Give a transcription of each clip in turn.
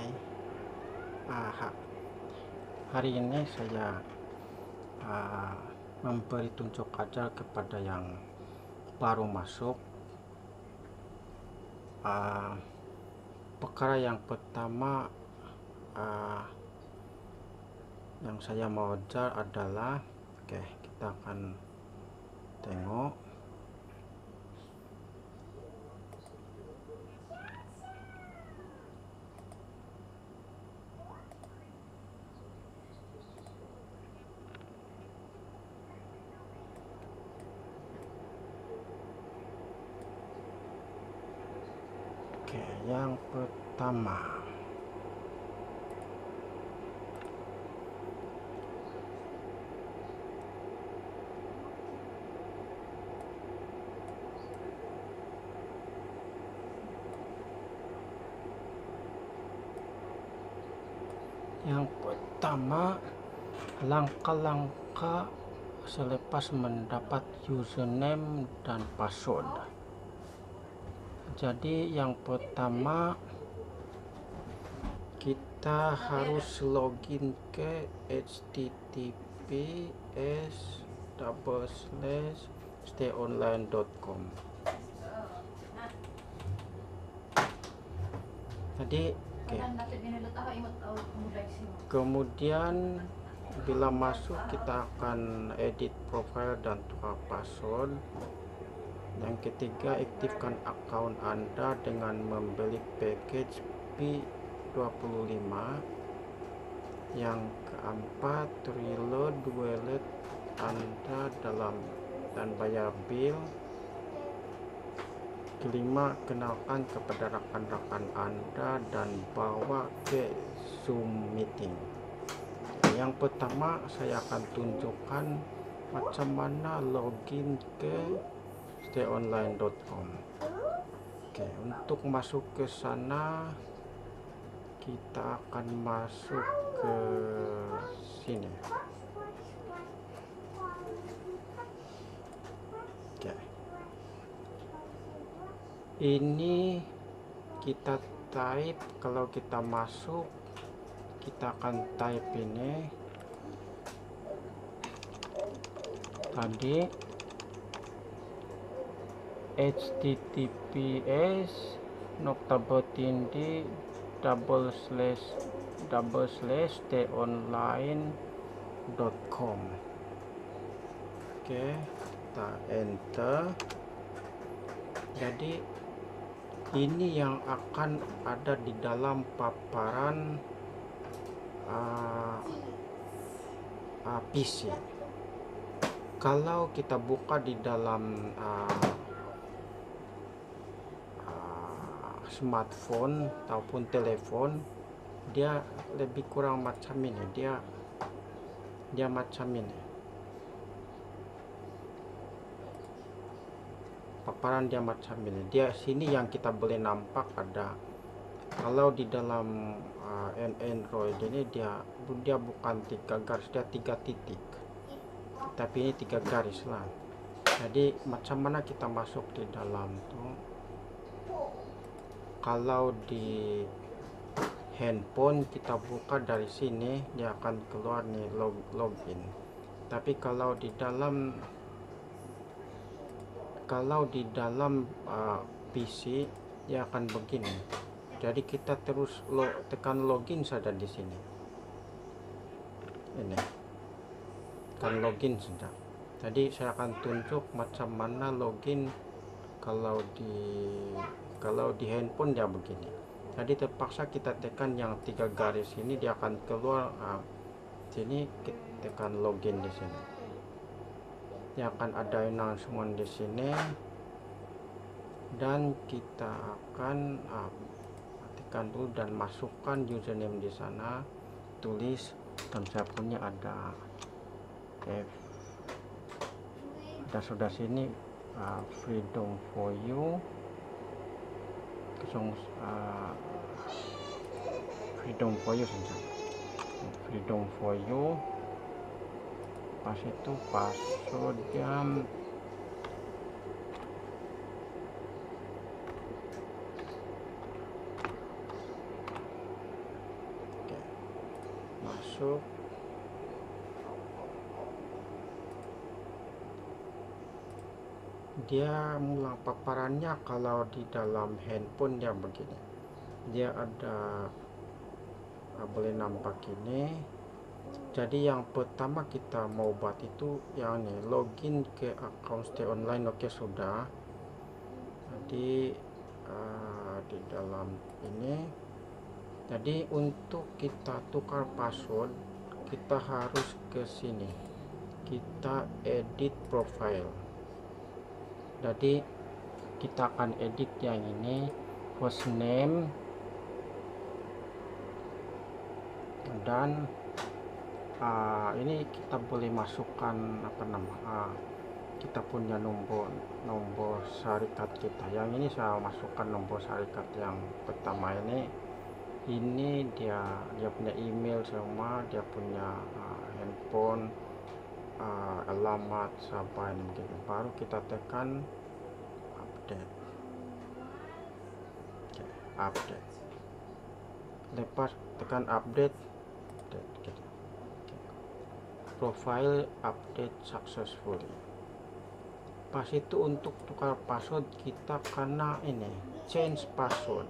Hai. Hari ini saya memberi tunjuk ajar kepada yang baru masuk. Perkara yang pertama yang saya mau ajar adalah, kita akan tengok. Yang pertama, langkah-langkah selepas mendapat username dan password. Jadi yang pertama, kita harus login ke https://stayonline.com. Jadi kemudian bila masuk, kita akan edit profile dan tukar password. Yang ketiga, aktifkan akun Anda dengan membeli package P25. Yang keempat, reload wallet Anda dan bayar bill. Kelima, kenalkan kepada rekan-rekan Anda dan bawa ke Zoom meeting. Yang pertama, saya akan tunjukkan macam mana login ke stayonline.com. Untuk masuk ke sana, kita akan masuk ke sini. Ini kita type. Kalau kita masuk, kita akan type ini tadi, https://stayonline.com. Kita enter. Jadi ini yang akan ada di dalam paparan PC. Kalau kita buka di dalam smartphone ataupun telepon, dia lebih kurang macam ini. Dia macam ini. Paparan dia macam ini. Dia sini yang kita boleh nampak ada. Kalau di dalam Android ini dia bukan 3 garis, dia 3 titik. Tapi ini 3 garis lah. Jadi macam mana kita masuk di dalam tuh? Kalau di handphone kita buka dari sini, dia akan keluar nih login. Tapi kalau di dalam PC, dia akan begini. Jadi kita terus tekan login saja di sini. Ini kan login sudah. Jadi saya akan tunjuk macam mana login kalau di handphone dia begini. Jadi terpaksa kita tekan yang 3 garis ini, dia akan keluar. Sini kita tekan login di sini. Dia akan ada announcement di sini, dan kita akan matikan dulu dan masukkan username di sana. Tulis, dan saya punya ada sudah sini, freedom for you, freedom for you. Pas itu passwordnya masuk. Dia mulang paparannya kalau di dalam handphone dia begini. Dia ada boleh nampak ini. Jadi yang pertama kita mau buat itu yang ini, login ke akun Stay Online. Oke, sudah. Jadi di dalam ini, jadi untuk kita tukar password kita harus ke sini, kita edit profile. Jadi kita akan edit yang ini, first name, dan ini kita boleh masukkan apa nama, kita punya nomor syarikat kita. Yang ini saya masukkan nomor syarikat yang pertama ini dia punya email semua, dia punya handphone, alamat sampai begitu. Baru kita tekan update. Update. Lepas tekan update, gitu. Profile update successfully. Pas itu untuk tukar password kita karena ini change password.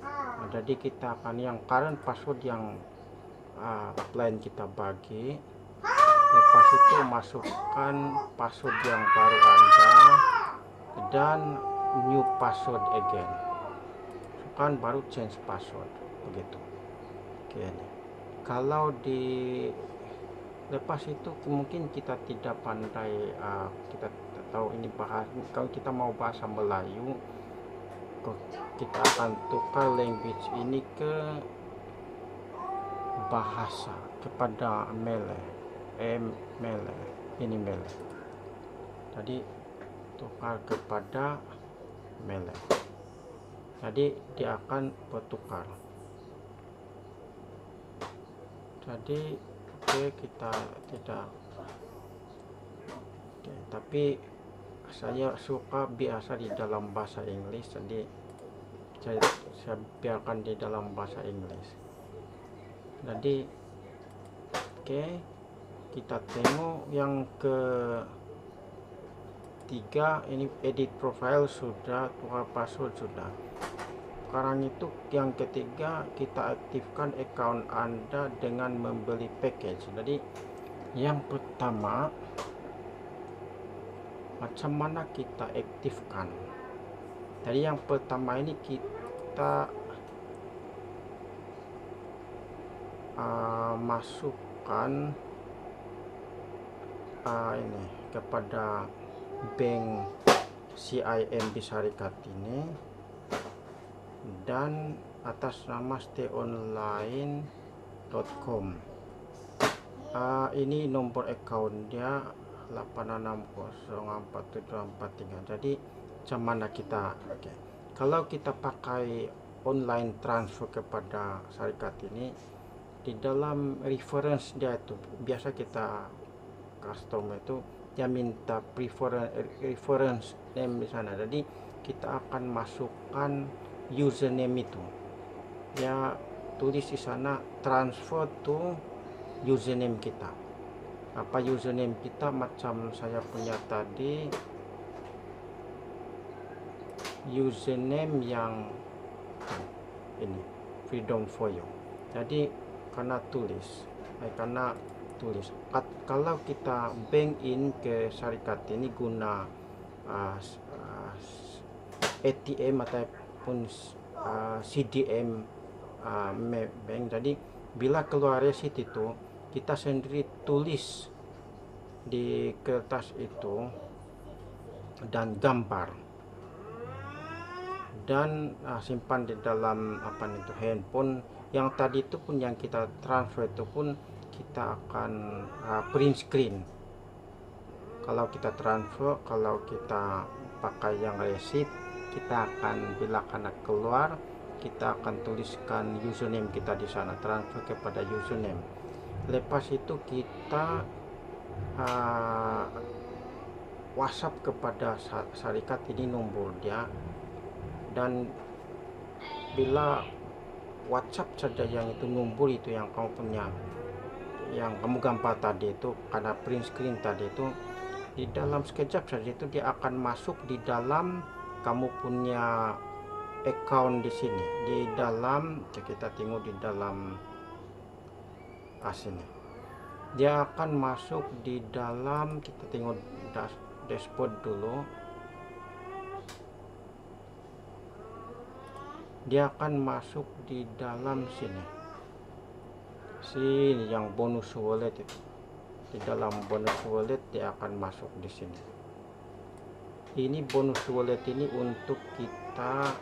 Nah, jadi kita akan yang current password yang offline kita bagi. Lepas itu masukkan password yang baru Anda dan new password again. Masukkan baru change password begitu. Oke, ini. Kalau di lepas itu mungkin kita tidak pandai, kita tahu ini bahasa. Kalau kita mau bahasa Melayu, kita akan tukar language ini ke bahasa kepada Mele, ini Mele. Jadi tukar kepada Mele. Jadi dia akan bertukar. Jadi oke, kita tidak. Oke, tapi saya suka biasa di dalam bahasa Inggris, jadi saya biarkan di dalam bahasa Inggris. Jadi oke, kita tengok yang ketiga ini, edit profile sudah, tukar password sudah. Sekarang itu yang ketiga, kita aktifkan account Anda dengan membeli package. Jadi yang pertama, macam mana kita aktifkan. Jadi yang pertama ini kita masukkan ini kepada bank CIMB Syarikat ini, dan atas nama stayonline.com. Ini nomor account dia 8604743. Jadi macam mana kita, kalau kita pakai online transfer kepada syarikat ini, di dalam reference dia itu biasa kita customer itu dia minta reference name di sana. Jadi kita akan masukkan username itu, dia tulis di sana transfer to username kita. Apa username kita, macam saya punya tadi username yang ini, freedom for you. Jadi karena tulis kalau kita bank in ke syarikat ini guna ATM ataupun CDM bank. Jadi bila keluar resit itu, kita sendiri tulis di kertas itu dan gambar, dan simpan di dalam handphone. Yang tadi itu pun yang kita transfer itu pun kita akan print screen. Kalau kita transfer, kalau kita pakai yang resit, kita akan bila karena keluar, kita akan tuliskan username kita di sana, transfer kepada username. Lepas itu kita WhatsApp kepada syarikat ini nomor dia, dan bila WhatsApp saja yang itu nomor itu yang kamu punya, yang kamu gambar tadi itu, karena print screen tadi itu, di dalam SketchUp saja itu dia akan masuk di dalam kamu punya account di sini, di dalam kita tengok di dalam sini. Dia akan masuk di dalam, kita tengok dashboard dulu. Dia akan masuk di dalam sini yang bonus wallet itu. Di dalam bonus wallet dia akan masuk di sini. Ini bonus wallet ini untuk kita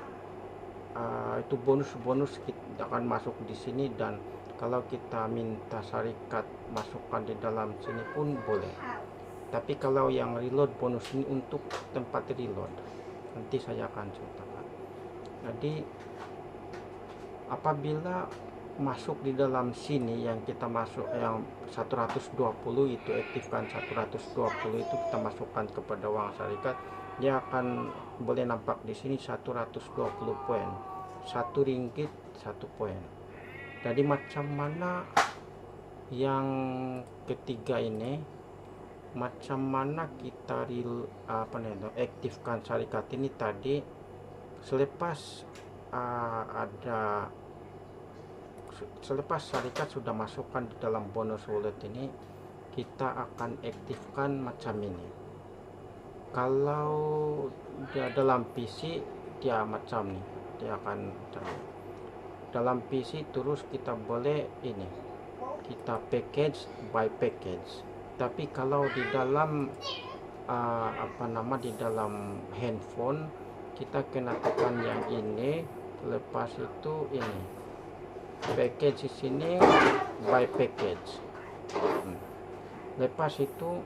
itu bonus kita akan masuk di sini, dan kalau kita minta syarikat masukkan di dalam sini pun boleh. Tapi kalau yang reload bonus ini untuk tempat reload, nanti saya akan ceritakan. Jadi apabila masuk di dalam sini yang kita masuk yang 120 itu, aktifkan 120 itu, kita masukkan kepada uang syarikat, dia akan boleh nampak di sini 120 poin, 1 ringgit 1 poin. Jadi macam mana yang ketiga ini, macam mana kita aktifkan syarikat ini tadi, selepas syarikat sudah masukkan di dalam bonus wallet ini, kita akan aktifkan macam ini. Kalau dia dalam PC dia macam nih, dia akan dalam PC, terus kita boleh ini, kita package by package. Tapi kalau di dalam di dalam handphone, kita kena tekan yang ini, lepas itu ini package di sini by package. Lepas itu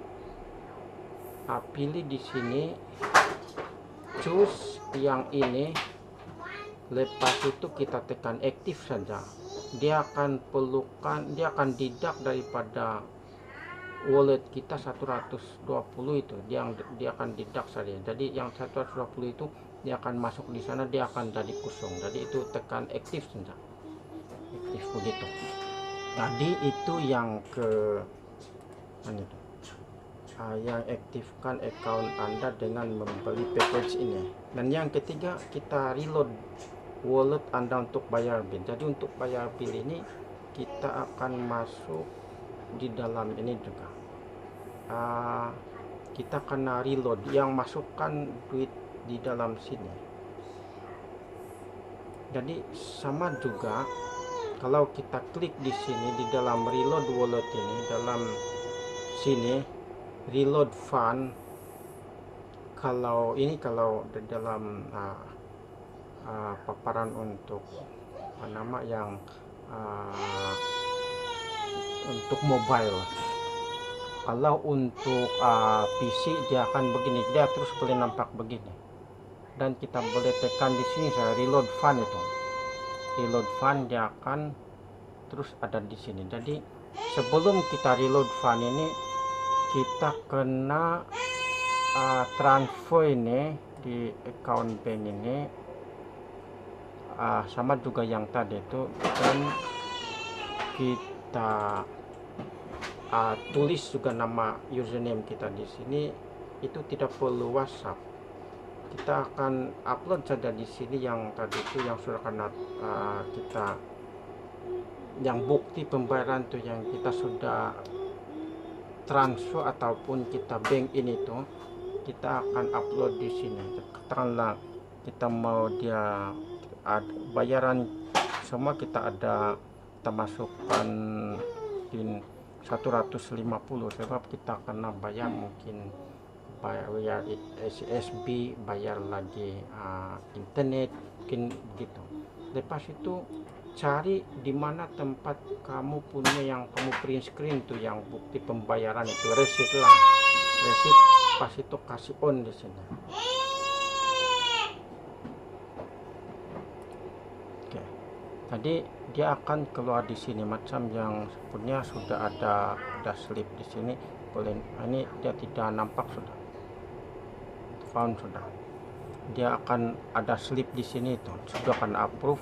pilih di sini, choose yang ini. Lepas itu kita tekan aktif saja. Dia akan dia akan deduct daripada wallet kita 120 itu, dia akan deduct saja. Jadi yang 120 itu dia akan masuk di sana, dia akan jadi kosong. Jadi itu tekan aktif saja, aktif begitu. Tadi itu yang yang aktifkan account Anda dengan membeli package ini. Dan yang ketiga, kita reload wallet Anda untuk bayar bill. Jadi untuk bayar bill ini kita akan masuk di dalam ini juga. Kita kena reload yang masukkan duit di dalam sini. Jadi sama juga kalau kita klik di sini di dalam reload wallet ini, dalam sini reload fund, kalau ini kalau di dalam paparan untuk yang untuk mobile. Kalau untuk PC dia akan begini, dia terus boleh nampak begini. Dan kita boleh tekan di sini saya reload fund itu. Reload fund dia akan terus ada di sini. Jadi sebelum kita reload fund ini, kita kena transfer ini di account bank ini, sama juga yang tadi itu, dan kita tulis juga nama username kita di sini. Itu tidak perlu WhatsApp, kita akan upload saja di sini yang tadi itu yang sudah kena kita, yang bukti pembayaran tuh yang kita sudah transfer ataupun kita bank ini tuh, kita akan upload di sini. Katakanlah kita mau dia bayaran semua, kita masukkan in 150, sebab kita kena bayar mungkin bayar SSB, bayar lagi internet, mungkin begitu. Lepas itu cari di mana tempat kamu punya yang kamu print screen tuh yang bukti pembayaran itu, receipt lah, receipt, pas itu kasih on di sini. Oke, tadi dia akan keluar di sini macam yang punya sudah ada slip di sini. Boleh, ini dia tidak nampak, sudah found, sudah dia akan ada slip di sini, itu sudah akan approve.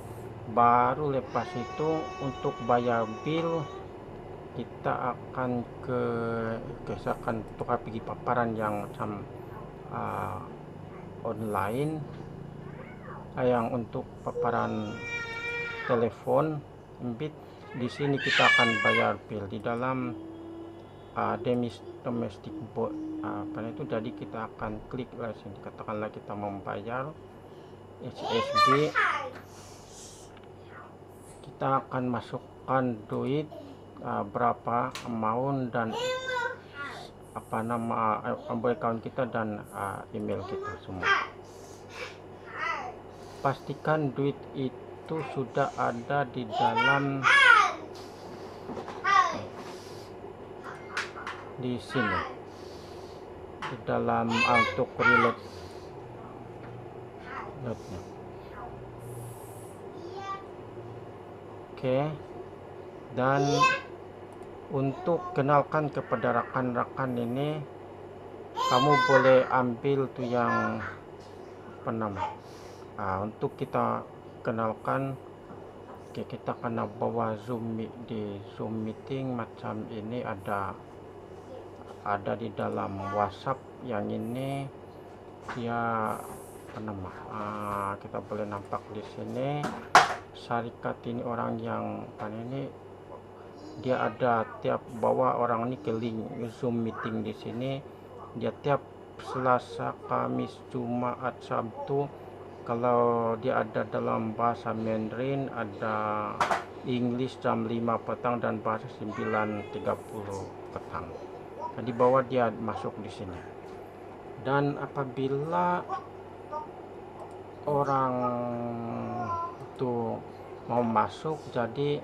Baru lepas itu untuk bayar bill kita akan kesakan tukar pergi paparan yang macam online, yang untuk paparan telepon bit. Di sini kita akan bayar bill di dalam domestic bot itu. Jadi kita akan klik lah sini, katakanlah kita membayar HSB, kita akan masukkan duit berapa amount dan apa nama account kita dan email kita semua. Pastikan duit itu sudah ada di dalam di sini, di dalam untuk relate note-nya. Oke. Dan untuk kenalkan kepada rekan-rekan ini, kamu boleh ambil tuh yang apa nama untuk kita kenalkan. Oke, kita kena bawa di Zoom meeting macam ini, ada di dalam WhatsApp. Yang ini dia apa nama kita boleh nampak di sini. Syarikat ini orang yang ini, dia ada tiap bawa orang ini ke link Zoom meeting di sini. Dia tiap Selasa, Kamis, Jumat, Sabtu. Kalau dia ada dalam bahasa Mandarin, ada English jam 5 petang dan bahasa 9.30 petang. Jadi bawa dia masuk di sini. Dan apabila orang itu mau masuk, jadi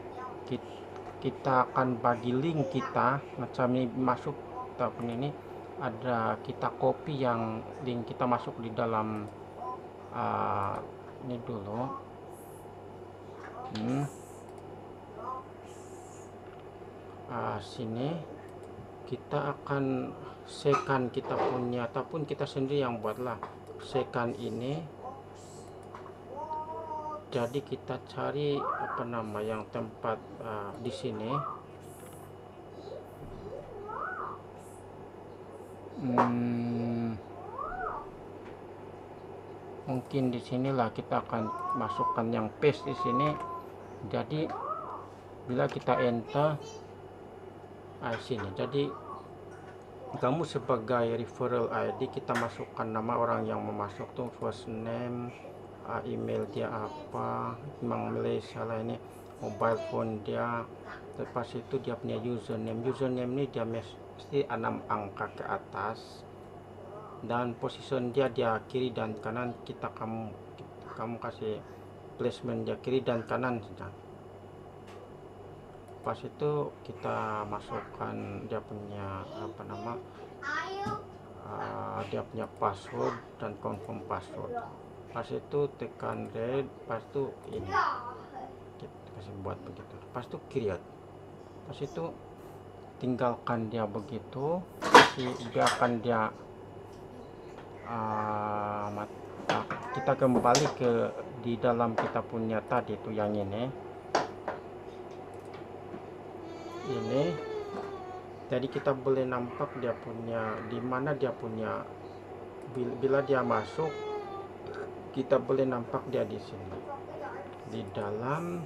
kita akan bagi link kita macam ini masuk. Tapi ini ada kita copy yang link kita masuk di dalam ini dulu. Sini kita akan scan kita punya, ataupun kita sendiri yang buatlah scan ini. Jadi kita cari apa nama yang tempat di sini. Mungkin di sinilah kita akan masukkan yang paste di sini. Jadi bila kita enter sini, jadi kamu sebagai referral ID, kita masukkan nama orang yang memasuk tuh, first name, email dia apa, memang Malaysia lah ini, mobile phone dia. Lepas itu dia punya username ini dia mesti 6 angka ke atas, dan position dia kiri dan kanan. Kamu kasih placement dia kiri dan kanan saja. Pas itu kita masukkan dia punya apa nama dia punya password dan confirm password. Pas itu tekan red, pas itu ini kita kasih buat begitu. Pas itu create, pas itu tinggalkan dia begitu, biarkan dia kita kembali ke di dalam kita punya tadi itu yang ini. Jadi kita boleh nampak dia punya di mana dia punya, bila dia masuk kita boleh nampak dia di sini, di dalam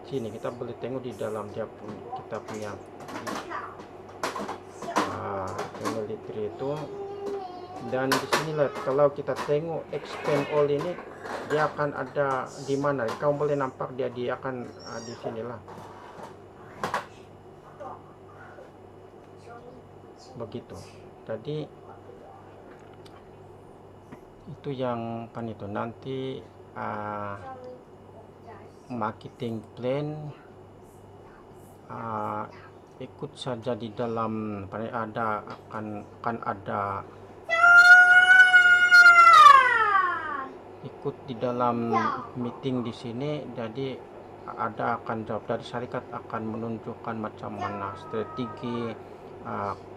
sini kita boleh tengok di dalam dia kita punya military itu. Dan disinilah kalau kita tengok expand all ini, dia akan ada di mana, kamu boleh nampak dia akan di sinilah begitu. Jadi itu yang kan itu nanti marketing plan ikut saja di dalam akan ada ikut di dalam meeting di sini. Jadi akan jawab dari syarikat, akan menunjukkan macam mana strategi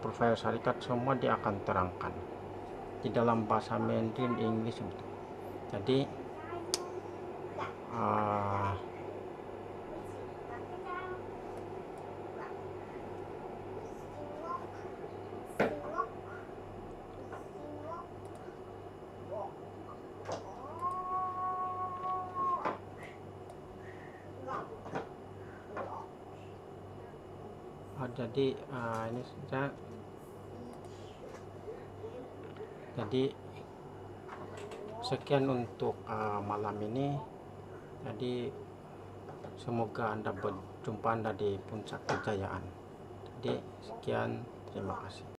profil syarikat, semua dia akan terangkan di dalam bahasa Mandarin, English gitu. Jadi Jadi ini saja. Jadi sekian untuk malam ini. Jadi semoga Anda berjumpa Anda di puncak kejayaan. Jadi sekian, terima kasih.